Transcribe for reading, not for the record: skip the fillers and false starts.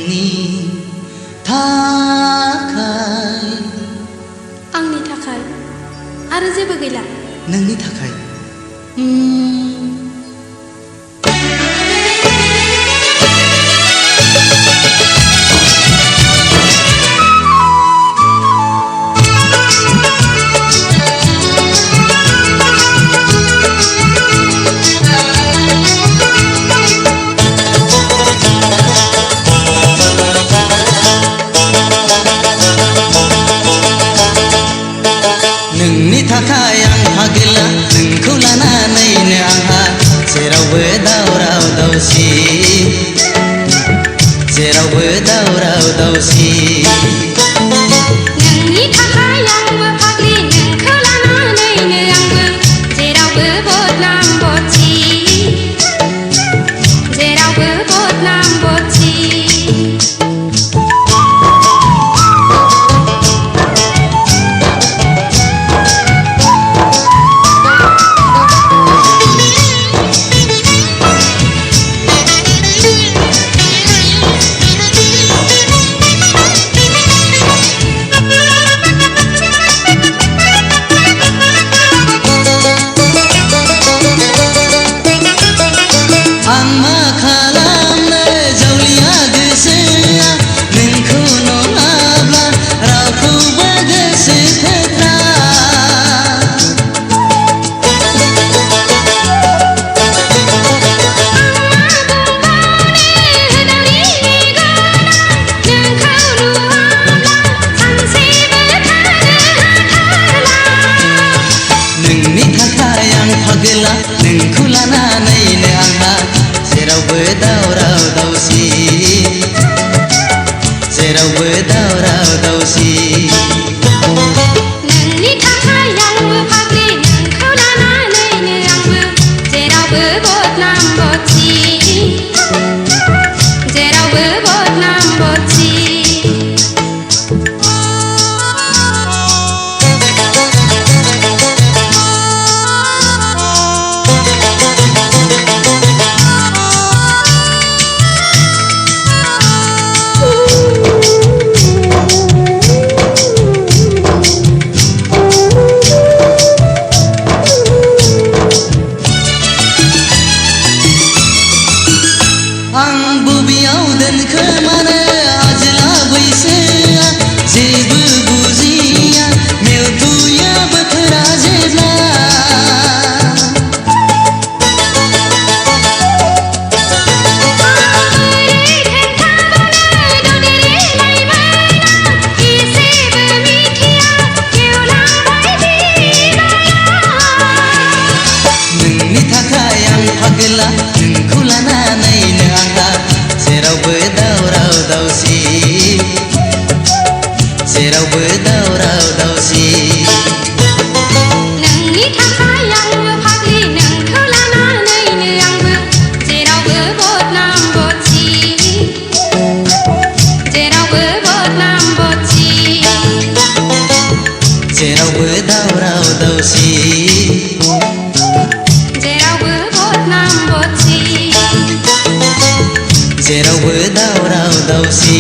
नोंनि थाखाय आंनि थाखाय आरो जेबो गैला नोंनि थाखाय नोंनि थाखाय आंहा गैला नोंखौ लानानैनो आंहा जेरावबो दावराव दावसि जेरावबो दावराव दावसि नोंनि थाखाय आंबो फाग्लि नोंखौ लानानैनो आंबो जेरावबो बदनाम बदसि जेरावबो बदनाम बदसि नोंखौ लानानैनो आंहा जेरावबो दावराव दावसि जेरावबो दावराव दावसि नोंनि थाखाय आंबो फाग्लि नोंखौ लानानैनो आंबो जेरावबो बदनाम बदसि जेरावबो बदनाम बदसि आं बबेयाव दोनखोमानो आजोला बैसोआ जेबो बुजिया मेवथुयो बोथोरा जेब्ला नोंनि थाखाय आं फागला नोंखौ लानानैनो आंहा जेरावबो दावराव दावसि जेरावबो दावराव दावसि नोंनि थाखाय आंबो फाग्लि नोंखौ लानानैनो आंबो जेरावबो बदनाम बदसि जेरावबो बदनाम बदसि जेरावबो दावराव दावसि जेरावबो बदनाम बदसि जेरावबो दावराव दावसि